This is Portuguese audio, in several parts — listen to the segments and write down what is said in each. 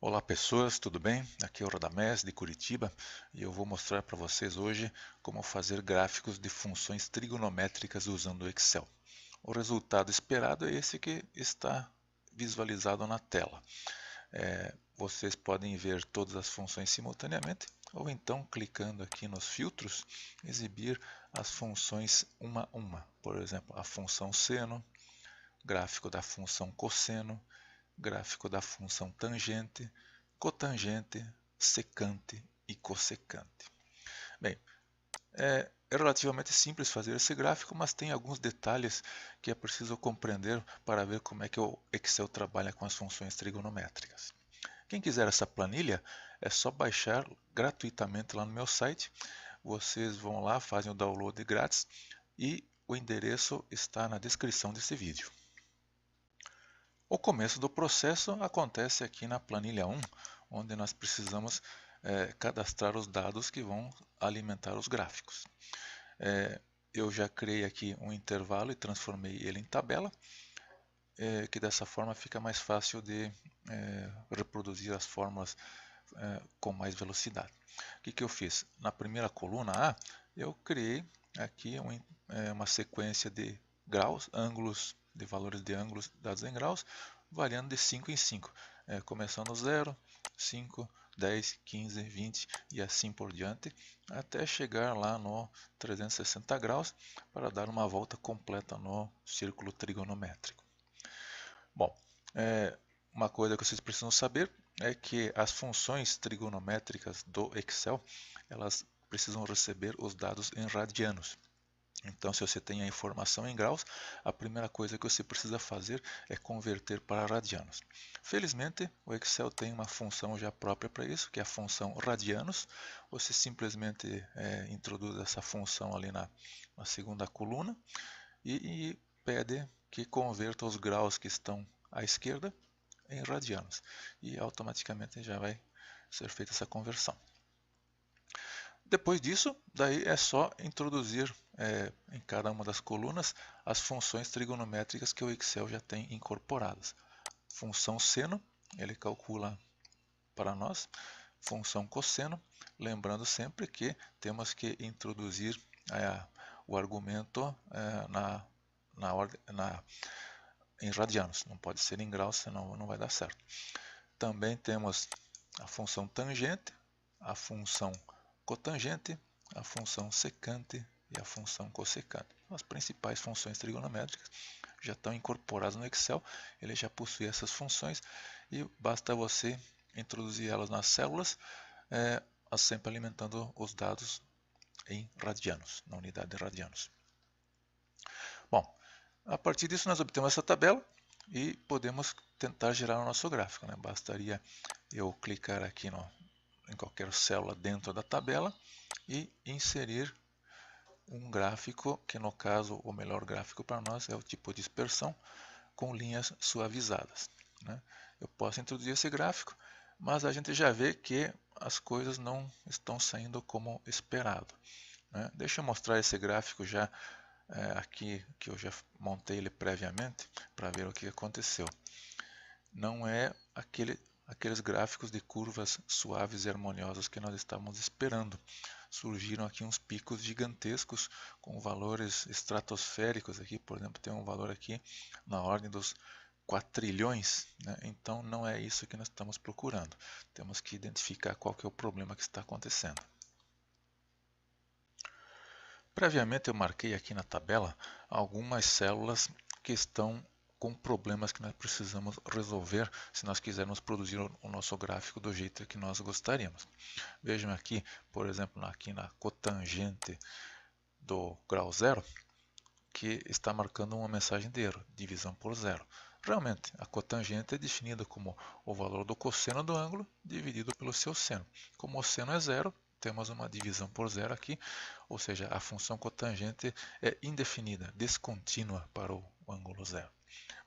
Olá pessoas, tudo bem? Aqui é o Radamés de Curitiba e eu vou mostrar para vocês hoje como fazer gráficos de funções trigonométricas usando o Excel. O resultado esperado é esse que está visualizado na tela. Vocês podem ver todas as funções simultaneamente ou então clicando aqui nos filtros, exibir as funções uma a uma. Por exemplo, a função seno, gráfico da função cosseno, gráfico da função tangente, cotangente, secante e cossecante. Bem, é relativamente simples fazer esse gráfico, mas tem alguns detalhes que é preciso compreender para ver como é que o Excel trabalha com as funções trigonométricas. Quem quiser essa planilha, é só baixar gratuitamente lá no meu site. Vocês vão lá, fazem o download grátis e o endereço está na descrição desse vídeo. O começo do processo acontece aqui na planilha 1, onde nós precisamos cadastrar os dados que vão alimentar os gráficos. Eu já criei aqui um intervalo e transformei ele em tabela, que dessa forma fica mais fácil de reproduzir as fórmulas com mais velocidade. O que eu fiz? Na primeira coluna A, eu criei aqui uma sequência de graus, ângulos, de valores de ângulos dados em graus, variando de 5 em 5, começando 0, 5, 10, 15, 20 e assim por diante, até chegar lá no 360 graus para dar uma volta completa no círculo trigonométrico. Bom, uma coisa que vocês precisam saber é que as funções trigonométricas do Excel, elas precisam receber os dados em radianos. Então, se você tem a informação em graus, a primeira coisa que você precisa fazer é converter para radianos. Felizmente, o Excel tem uma função já própria para isso, que é a função radianos. Você simplesmente introduz essa função ali na segunda coluna e pede que converta os graus que estão à esquerda em radianos. E automaticamente já vai ser feita essa conversão. Depois disso, daí é só introduzir em cada uma das colunas as funções trigonométricas que o Excel já tem incorporadas. Função seno, ele calcula para nós. Função cosseno, lembrando sempre que temos que introduzir o argumento em radianos, não pode ser em graus, senão não vai dar certo. Também temos a função tangente, a função cotangente, a função secante e a função cossecante. As principais funções trigonométricas já estão incorporadas no Excel, ele já possui essas funções e basta você introduzir elas nas células, sempre alimentando os dados em radianos, na unidade de radianos. Bom, a partir disso nós obtemos essa tabela e podemos tentar gerar o nosso gráfico. Bastaria eu clicar aqui em qualquer célula dentro da tabela e inserir um gráfico, que no caso o melhor gráfico para nós é o tipo dispersão com linhas suavizadas. Eu posso introduzir esse gráfico, mas a gente já vê que as coisas não estão saindo como esperado. Deixa eu mostrar esse gráfico já aqui, que eu já montei ele previamente, para ver o que aconteceu. Não é aqueles gráficos de curvas suaves e harmoniosas que nós estávamos esperando. Surgiram aqui uns picos gigantescos com valores estratosféricos. Aqui, por exemplo, tem um valor aqui na ordem dos 4 trilhões. Então não é isso que nós estamos procurando. Temos que identificar qual que é o problema que está acontecendo. Previamente eu marquei aqui na tabela algumas células que estão com problemas que nós precisamos resolver se nós quisermos produzir o nosso gráfico do jeito que nós gostaríamos. Vejam aqui, por exemplo, aqui na cotangente do grau zero, que está marcando uma mensagem de erro, divisão por zero. Realmente, a cotangente é definida como o valor do cosseno do ângulo dividido pelo seu seno. Como o seno é zero, temos uma divisão por zero aqui, ou seja, a função cotangente é indefinida, descontínua para o ângulo zero.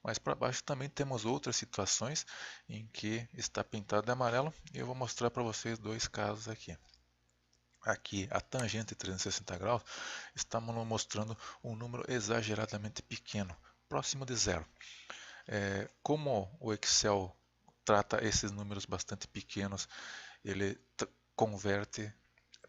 Mais para baixo também temos outras situações em que está pintado de amarelo e eu vou mostrar para vocês dois casos aqui. Aqui a tangente 360 graus está mostrando um número exageradamente pequeno, próximo de zero. Como o Excel trata esses números bastante pequenos, ele converte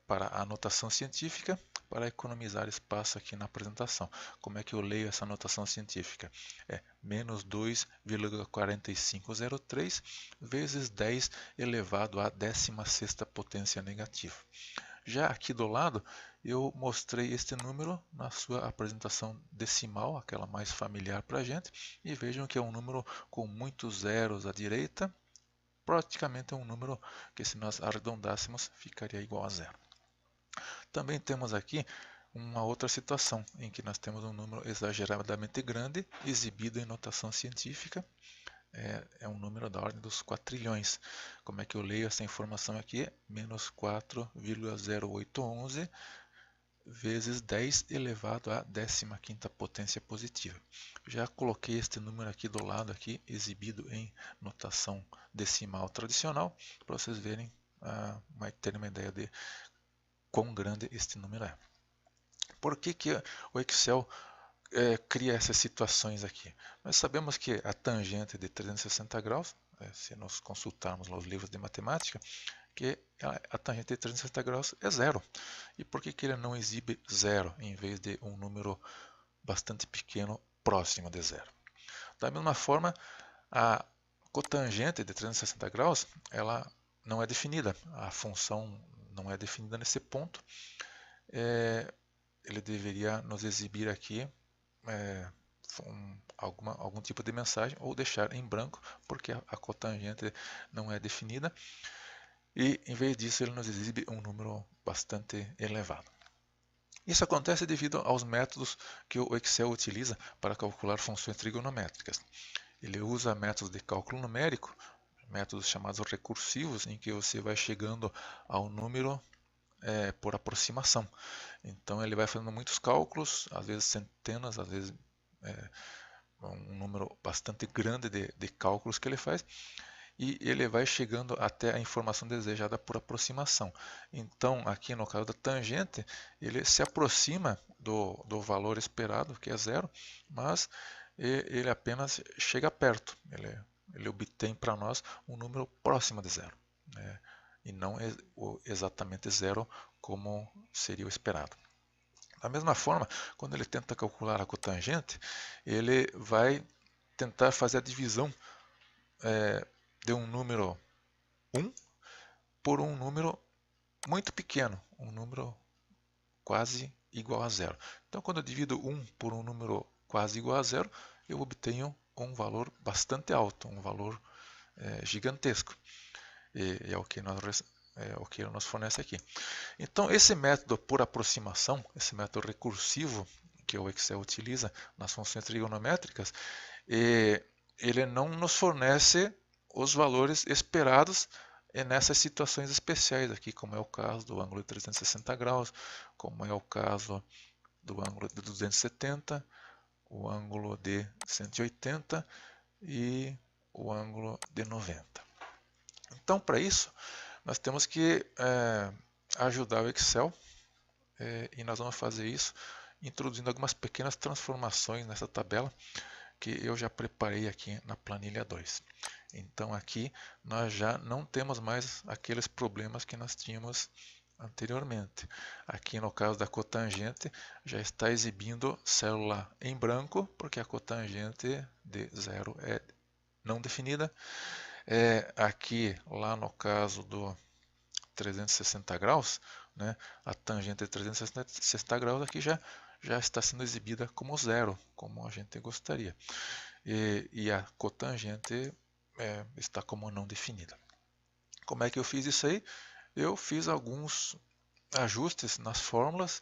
para a notação científica para economizar espaço aqui na apresentação. Como é que eu leio essa notação científica? É menos 2,4503 vezes 10 elevado à 16ª potência negativa. Já aqui do lado, eu mostrei este número na sua apresentação decimal, aquela mais familiar para a gente, e vejam que é um número com muitos zeros à direita, praticamente é um número que, se nós arredondássemos, ficaria igual a zero. Também temos aqui uma outra situação em que nós temos um número exageradamente grande exibido em notação científica. É um número da ordem dos quatrilhões. Como é que eu leio essa informação aqui? Menos 4,0811 vezes 10 elevado à 15ª potência positiva. Já coloquei este número aqui do lado, aqui, exibido em notação decimal tradicional, para vocês verem, terem uma ideia de quão grande este número é. Por que o Excel cria essas situações aqui? Nós sabemos que a tangente de 360 graus, se nós consultarmos os livros de matemática, que a tangente de 360 graus é zero. E por que ele não exibe zero em vez de um número bastante pequeno próximo de zero? Da mesma forma, a cotangente de 360 graus ela não é definida, a função não é definida nesse ponto. Ele deveria nos exibir aqui algum tipo de mensagem ou deixar em branco, porque a cotangente não é definida. E em vez disso ele nos exibe um número bastante elevado. Isso acontece devido aos métodos que o Excel utiliza para calcular funções trigonométricas. Ele usa métodos de cálculo numérico, métodos chamados recursivos, em que você vai chegando ao número por aproximação. Então ele vai fazendo muitos cálculos, às vezes centenas, às vezes um número bastante grande de cálculos que ele faz, e ele vai chegando até a informação desejada por aproximação. Então, aqui no caso da tangente, ele se aproxima do valor esperado, que é zero, mas ele apenas chega perto. Ele obtém para nós um número próximo de zero, e não exatamente zero como seria o esperado. Da mesma forma, quando ele tenta calcular a cotangente, ele vai tentar fazer a divisão de um número 1 por um número muito pequeno, um número quase igual a zero. Então, quando eu divido 1 por um número quase igual a zero, eu obtenho um valor bastante alto, um valor gigantesco. E é o que ele nos fornece aqui. Então, esse método por aproximação, esse método recursivo que o Excel utiliza nas funções trigonométricas, ele não nos fornece os valores esperados nessas situações especiais aqui, como é o caso do ângulo de 360 graus, como é o caso do ângulo de 270, o ângulo de 180 e o ângulo de 90. Então, para isso, nós temos que ajudar o Excel, e nós vamos fazer isso introduzindo algumas pequenas transformações nessa tabela que eu já preparei aqui na planilha 2. Então aqui nós já não temos mais aqueles problemas que nós tínhamos anteriormente. Aqui no caso da cotangente já está exibindo célula em branco, porque a cotangente de zero é não definida. Aqui lá no caso do 360 graus, a tangente de 360 graus aqui já está sendo exibida como zero, como a gente gostaria. E a cotangente está como não definida. Como é que eu fiz isso aí? Eu fiz alguns ajustes nas fórmulas.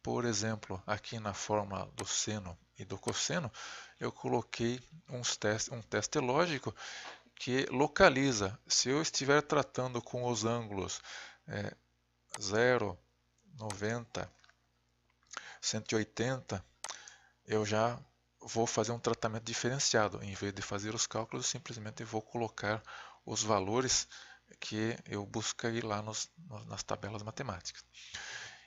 Por exemplo, aqui na fórmula do seno e do cosseno, eu coloquei um teste lógico que localiza, se eu estiver tratando com os ângulos 0, 90, 180, eu já vou fazer um tratamento diferenciado. Em vez de fazer os cálculos, eu simplesmente vou colocar os valores que eu busquei lá nas tabelas matemáticas.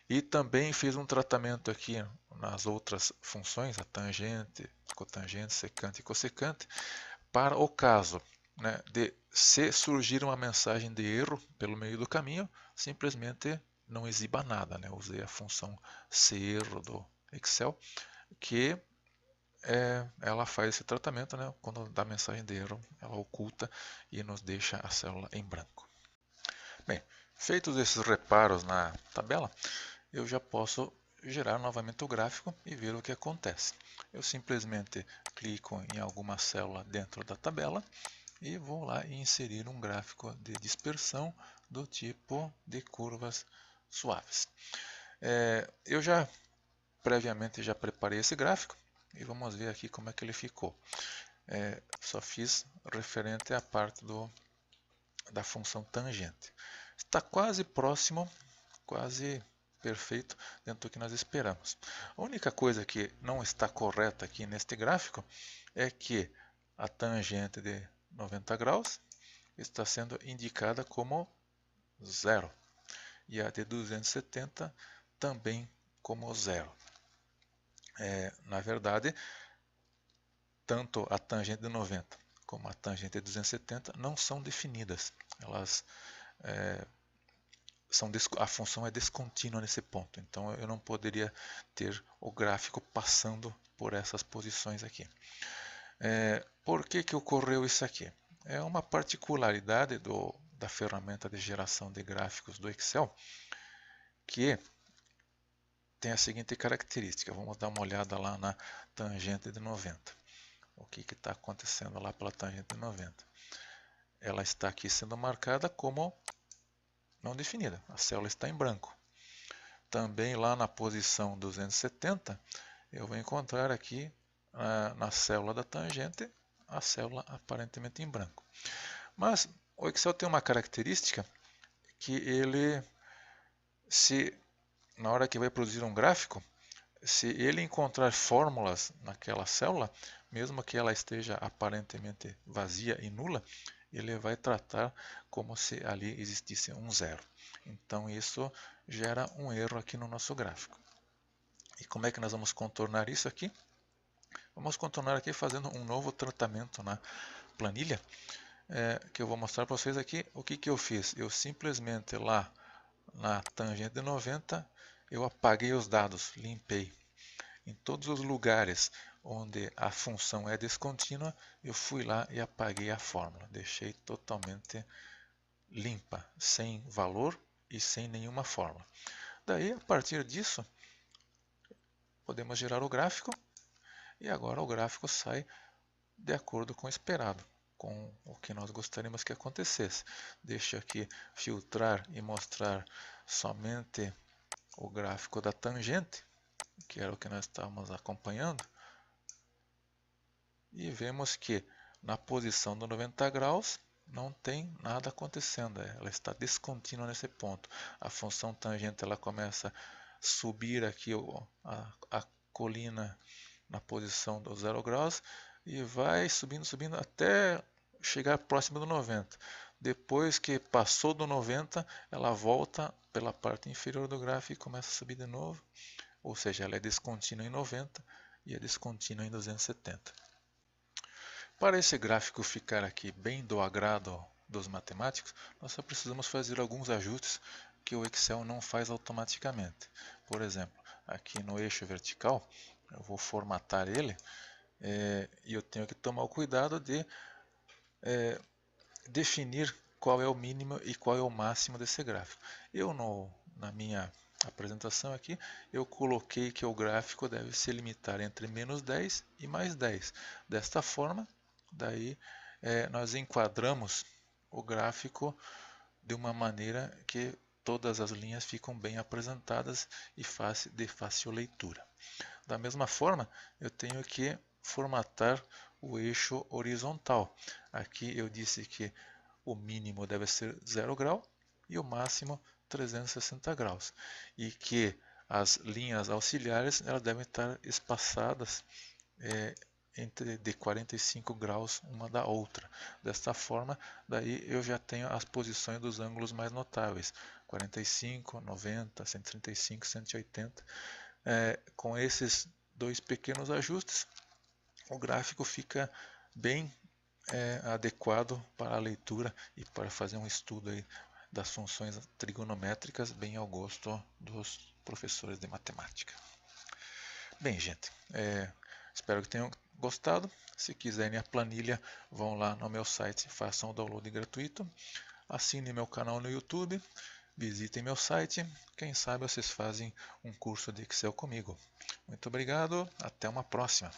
E também fiz um tratamento aqui nas outras funções, a tangente, cotangente, secante e cossecante, para o caso né, de se surgir uma mensagem de erro pelo meio do caminho, simplesmente não exiba nada, né? Usei a função serro do Excel, que ela faz esse tratamento, né? Quando dá mensagem de erro, ela oculta e nos deixa a célula em branco. Bem, feitos esses reparos na tabela, eu já posso gerar novamente o gráfico e ver o que acontece. Eu simplesmente clico em alguma célula dentro da tabela e vou lá e inserir um gráfico de dispersão do tipo de curvas suaves. Eu já previamente já preparei esse gráfico e vamos ver aqui como é que ele ficou. Só fiz referente à parte da função tangente. Está quase próximo, quase perfeito dentro do que nós esperamos. A única coisa que não está correta aqui neste gráfico é que a tangente de 90 graus está sendo indicada como 0 e a de 270 também como 0. Na verdade, tanto a tangente de 90 como a tangente de 270 não são definidas. Elas a função é descontínua nesse ponto, então eu não poderia ter o gráfico passando por essas posições aqui. Por que ocorreu isso aqui? É uma particularidade da ferramenta de geração de gráficos do Excel, que tem a seguinte característica. Vamos dar uma olhada lá na tangente de 90. O que está acontecendo lá pela tangente de 90? Ela está aqui sendo marcada como não definida. A célula está em branco. Também lá na posição 270, eu vou encontrar aqui na célula da tangente a célula aparentemente em branco. Mas o Excel tem uma característica que ele, na hora que vai produzir um gráfico, se ele encontrar fórmulas naquela célula, mesmo que ela esteja aparentemente vazia e nula, ele vai tratar como se ali existisse um zero. Então isso gera um erro aqui no nosso gráfico. E como é que nós vamos contornar isso aqui? Vamos contornar aqui fazendo um novo tratamento na planilha, que eu vou mostrar para vocês aqui. O que eu fiz? Eu simplesmente lá na tangente de 90, eu apaguei os dados, limpei. Em todos os lugares onde a função é descontínua, eu fui lá e apaguei a fórmula. Deixei totalmente limpa, sem valor e sem nenhuma fórmula. Daí, a partir disso, podemos gerar o gráfico e agora o gráfico sai de acordo com o esperado, com o que nós gostaríamos que acontecesse. Deixo aqui filtrar e mostrar somente o gráfico da tangente, que era o que nós estávamos acompanhando, e vemos que na posição do 90 graus não tem nada acontecendo, ela está descontínua nesse ponto. A função tangente ela começa a subir aqui a colina na posição do 0 graus e vai subindo, subindo até chegar próximo do 90. Depois que passou do 90, ela volta pela parte inferior do gráfico e começa a subir de novo. Ou seja, ela é descontínua em 90 e é descontínua em 270. Para esse gráfico ficar aqui bem do agrado dos matemáticos, nós só precisamos fazer alguns ajustes que o Excel não faz automaticamente. Por exemplo, aqui no eixo vertical, eu vou formatar ele e eu tenho que tomar o cuidado de definir qual é o mínimo e qual é o máximo desse gráfico. Na minha apresentação aqui, eu coloquei que o gráfico deve se limitar entre menos 10 e mais 10. Desta forma, daí nós enquadramos o gráfico de uma maneira que todas as linhas ficam bem apresentadas e de fácil leitura. Da mesma forma, eu tenho que formatar o eixo horizontal. Aqui eu disse que o mínimo deve ser 0 grau e o máximo 360 graus. E que as linhas auxiliares elas devem estar espaçadas de 45 graus uma da outra. Desta forma, daí eu já tenho as posições dos ângulos mais notáveis. 45, 90, 135, 180. Com esses dois pequenos ajustes, o gráfico fica bem é adequado para a leitura e para fazer um estudo aí das funções trigonométricas bem ao gosto dos professores de matemática. Bem, gente, espero que tenham gostado. Se quiserem a planilha, vão lá no meu site, façam o download gratuito. Assinem meu canal no YouTube, visitem meu site. Quem sabe vocês fazem um curso de Excel comigo. Muito obrigado, até uma próxima.